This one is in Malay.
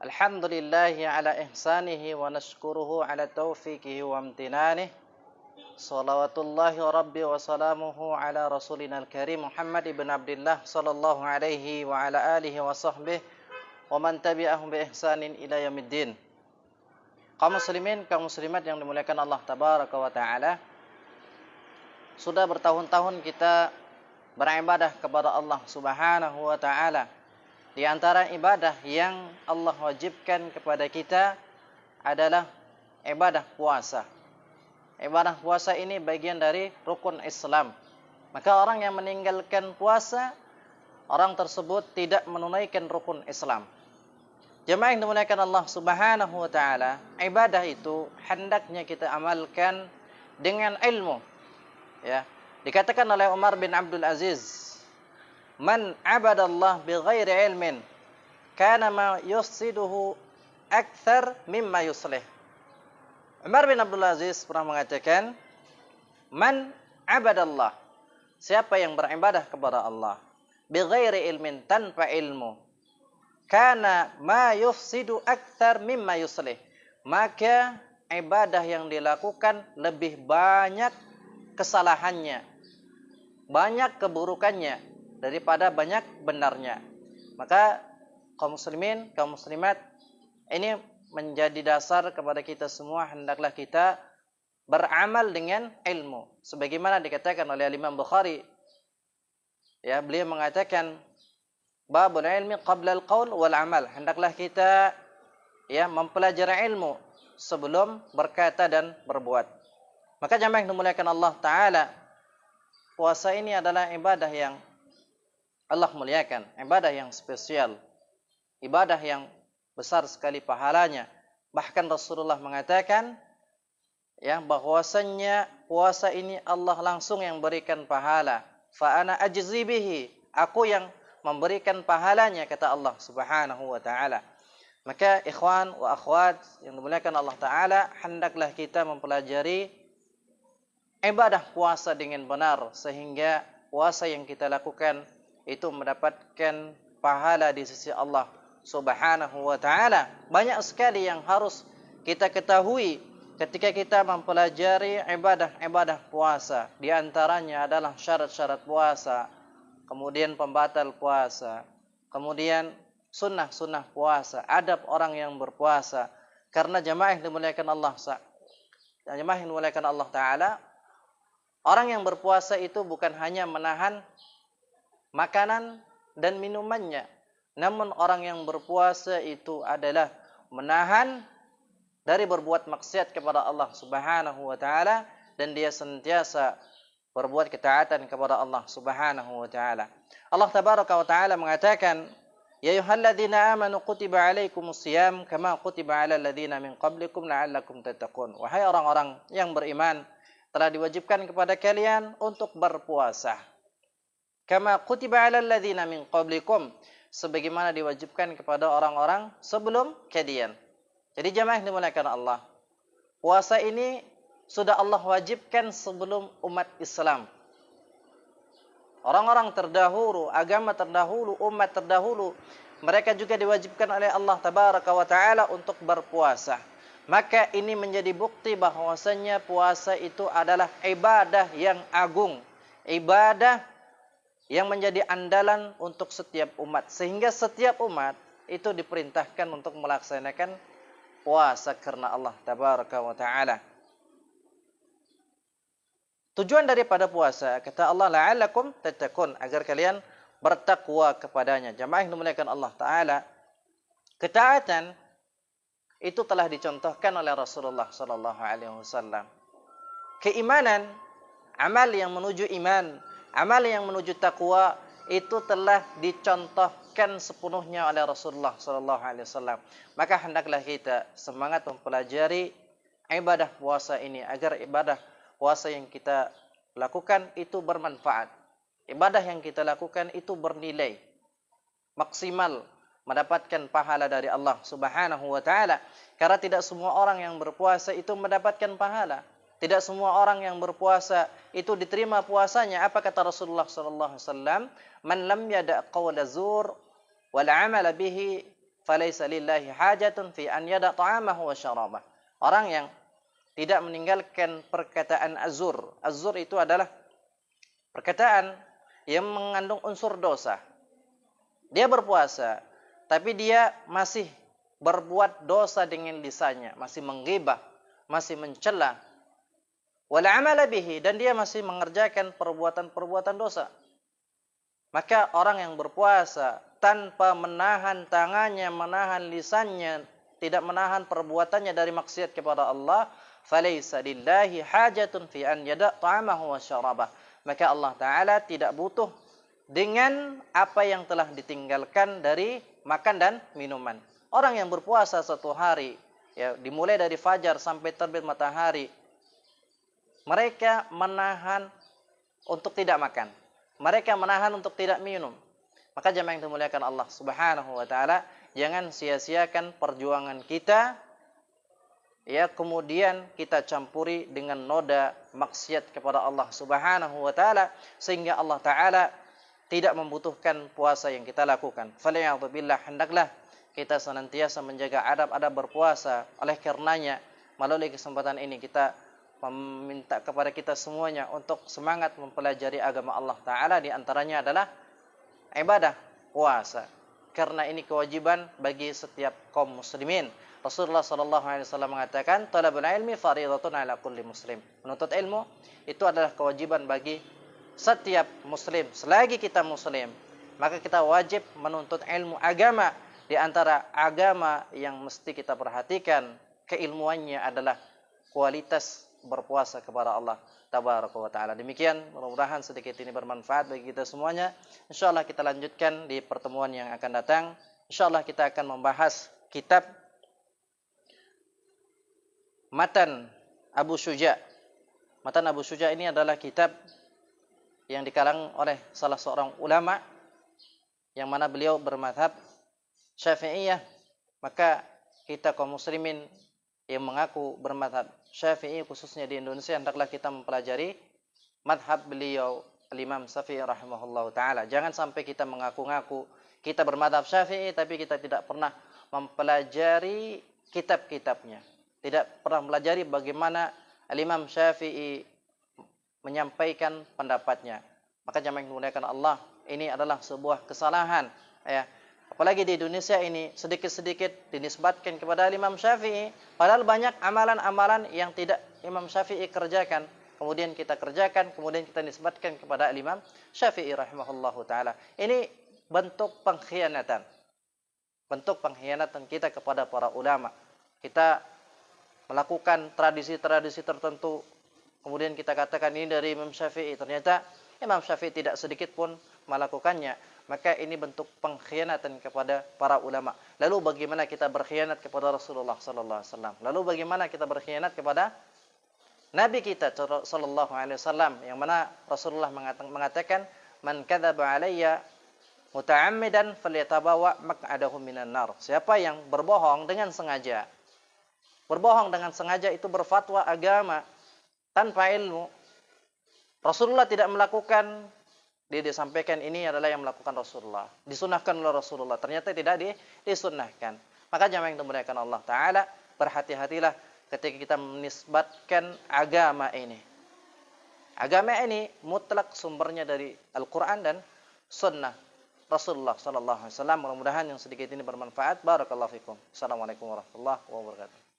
Alhamdulillahi ala ihsanihi wa nashkuruhu ala taufiqihi wa amtinanih. Salawatullahi wa rabbi wa salamuhu ala rasulina al-karim Muhammad ibn Abdullah sallallahu alaihi wa ala alihi wa sahbihi wa man tabi'ahum bi ihsanin ila yaumiddin. Kaum muslimin, kaum muslimat yang dimuliakan Allah tabaraka wa taala, sudah bertahun-tahun kita beribadah kepada Allah subhanahu wa taala. Di antara ibadah yang Allah wajibkan kepada kita adalah ibadah puasa. Ibadah puasa ini bagian dari rukun Islam. Maka orang yang meninggalkan puasa, orang tersebut tidak menunaikan rukun Islam. Jemaah yang dimuliakan Allah subhanahu wa ta'ala, ibadah itu hendaknya kita amalkan dengan ilmu. Ya, dikatakan oleh Umar bin Abdul Aziz, man abadallah bighairi ilmin kana ma yufsiduhu akthar mimma yuslih. Umar bin Abdul Aziz pernah mengatakan, man abadallah, siapa yang beribadah kepada Allah bighairi ilmin, tanpa ilmu, kana ma yufsidu akthar mimma yuslih, maka ibadah yang dilakukan lebih banyak kesalahannya, banyak keburukannya daripada banyak benarnya. Maka kaum muslimin, kaum muslimat, ini menjadi dasar kepada kita semua, hendaklah kita beramal dengan ilmu. Sebagaimana dikatakan oleh Imam Bukhari, ya, beliau mengatakan, babul ilmi qabla al-qaul wal amal. Hendaklah kita ya mempelajari ilmu sebelum berkata dan berbuat. Maka jemaah yang dimuliakan Allah taala, puasa ini adalah ibadah yang Allah muliakan, ibadah yang spesial, ibadah yang besar sekali pahalanya. Bahkan Rasulullah mengatakan, ya, bahwasannya puasa ini Allah langsung yang berikan pahala. Fa ana ajzi bihi, aku yang memberikan pahalanya, kata Allah Subhanahu wa taala. Maka ikhwan wa akhwat yang dimuliakan Allah taala, hendaklah kita mempelajari ibadah puasa dengan benar, sehingga puasa yang kita lakukan itu mendapatkan pahala di sisi Allah Subhanahu wa taala. Banyak sekali yang harus kita ketahui ketika kita mempelajari ibadah-ibadah puasa. Di antaranya adalah syarat-syarat puasa, kemudian pembatal puasa, kemudian sunnah-sunnah puasa, adab orang yang berpuasa. Karena jemaah yang dimuliakan Allah taala, orang yang berpuasa itu bukan hanya menahan makanan dan minumannya, namun orang yang berpuasa itu adalah menahan dari berbuat maksiat kepada Allah Subhanahu wa taala, dan dia senantiasa berbuat ketaatan kepada Allah Subhanahu wa taala. Allah tabaraka wa taala mengatakan, ya ayyuhalladzina amanu kutiba alaikumusiyam kama kutiba alal ladzina min qablikum la'allakum tattaqun. Wahai orang-orang yang beriman, telah diwajibkan kepada kalian untuk berpuasa, kama kutiba alal ladzina min qablikum, sebagaimana diwajibkan kepada orang-orang sebelum kalian. Jadi jemaah yang dimuliakan Allah, puasa ini sudah Allah wajibkan sebelum umat Islam. Orang-orang terdahulu, agama terdahulu, umat terdahulu, mereka juga diwajibkan oleh Allah tabaraka wa taala untuk berpuasa. Maka ini menjadi bukti bahwasanya puasa itu adalah ibadah yang agung, ibadah yang menjadi andalan untuk setiap umat, sehingga setiap umat itu diperintahkan untuk melaksanakan puasa karena Allah tabaraka wa taala. Tujuan daripada puasa, kata Allah, la'allakum tattaqun, agar kalian bertakwa kepadanya. Jemaah yang dimuliakan Allah taala, ketaatan itu telah dicontohkan oleh Rasulullah sallallahu alaihi wasallam. Keimanan, amal yang menuju iman, amal yang menuju takwa, itu telah dicontohkan sepenuhnya oleh Rasulullah sallallahu alaihi wasallam. Maka hendaklah kita semangat mempelajari ibadah puasa ini, agar ibadah puasa yang kita lakukan itu bermanfaat. Ibadah yang kita lakukan itu bernilai maksimal, mendapatkan pahala dari Allah Subhanahu wa taala. Karena tidak semua orang yang berpuasa itu mendapatkan pahala. Tidak semua orang yang berpuasa itu diterima puasanya. Apa kata Rasulullah sallallahu alaihi wasallam? Man lam yada' qawla zur wal 'amala bihi falaysa lillahi hajatun fi an yada' ta'amahu wa syarabah. Orang yang tidak meninggalkan perkataan azur. Azur itu adalah perkataan yang mengandung unsur dosa. Dia berpuasa, tapi dia masih berbuat dosa dengan lisannya, masih menggibah, masih mencela. Wal amala bihi, dan dia masih mengerjakan perbuatan-perbuatan dosa. Maka orang yang berpuasa tanpa menahan tangannya, menahan lisannya, tidak menahan perbuatannya dari maksiat kepada Allah, falaysa lillahi hajatun fi an yada' ta'amahu wa syarabah. Maka Allah Ta'ala tidak butuh dengan apa yang telah ditinggalkan dari makan dan minuman. Orang yang berpuasa satu hari, ya, dimulai dari fajar sampai terbit matahari, mereka menahan untuk tidak makan. Mereka menahan untuk tidak minum. Maka jemaah yang dimuliakan Allah Subhanahu wa taala, jangan sia-siakan perjuangan kita, ya, kemudian kita campuri dengan noda maksiat kepada Allah Subhanahu wa taala, sehingga Allah Ta'ala tidak membutuhkan puasa yang kita lakukan. Faliyadzubillah, hendaklah kita senantiasa menjaga adab-adab berpuasa. Oleh karenanya, melalui kesempatan ini kita meminta kepada kita semuanya untuk semangat mempelajari agama Allah Ta'ala. Di antaranya adalah ibadah puasa, karena ini kewajiban bagi setiap kaum muslimin. Rasulullah SAW mengatakan, talabul ilmi faridatun ala kulli muslim. Menuntut ilmu itu adalah kewajiban bagi setiap muslim. Selagi kita muslim, maka kita wajib menuntut ilmu agama. Di antara agama yang mesti kita perhatikan keilmuannya adalah kualitas berpuasa kepada Allah Tabaraka wa Ta'ala. Demikian, mudah-mudahan sedikit ini bermanfaat bagi kita semuanya. InsyaAllah kita lanjutkan di pertemuan yang akan datang. InsyaAllah kita akan membahas kitab Matan Abu Syuja'. Matan Abu Syuja' ini adalah kitab yang dikarang oleh salah seorang ulama, yang mana beliau bermadhab Syafi'iyah. Maka kita kaum muslimin yang mengaku bermadhab Syafi'i, khususnya di Indonesia, hendaklah kita mempelajari madhab beliau Al-Imam Syafi'i rahimahullahu ta'ala. Jangan sampai kita mengaku-ngaku kita bermadhab Syafi'i, tapi kita tidak pernah mempelajari kitab-kitabnya, tidak pernah mempelajari bagaimana Al-Imam Syafi'i menyampaikan pendapatnya. Maka jamaah yang dimuliakan Allah, ini adalah sebuah kesalahan, ya. Apalagi di Indonesia ini sedikit-sedikit dinisbatkan kepada Imam Syafi'i, padahal banyak amalan-amalan yang tidak Imam Syafi'i kerjakan, kemudian kita kerjakan, kemudian kita nisbatkan kepada Imam Syafi'i rahimahullahu taala. Ini bentuk pengkhianatan. Bentuk pengkhianatan kita kepada para ulama. Kita melakukan tradisi-tradisi tertentu, kemudian kita katakan ini dari Imam Syafi'i, ternyata Imam Syafi'i tidak sedikit pun melakukannya. Maka ini bentuk pengkhianatan kepada para ulama. Lalu bagaimana kita berkhianat kepada Rasulullah sallallahu alaihi wasallam? Lalu bagaimana kita berkhianat kepada Nabi kita sallallahu alaihi wasallam, yang mana Rasulullah mengatakan, "Man kadzaba alayya muta'ammidan falyatabawa maq'adahu minan nar." Siapa yang berbohong dengan sengaja? Berbohong dengan sengaja itu berfatwa agama tanpa ilmu. Rasulullah tidak melakukan, dia disampaikan ini adalah yang melakukan Rasulullah, disunahkan oleh Rasulullah, ternyata tidak disunahkan. Maka jamaah yang dimuliakan Allah Ta'ala, berhati-hatilah ketika kita menisbatkan agama ini. Agama ini mutlak sumbernya dari Al-Quran dan Sunnah Rasulullah Sallallahu Alaihi Wasallam. Mudah-mudahan yang sedikit ini bermanfaat. Barakallahu fikum. Assalamualaikum warahmatullahi wabarakatuh.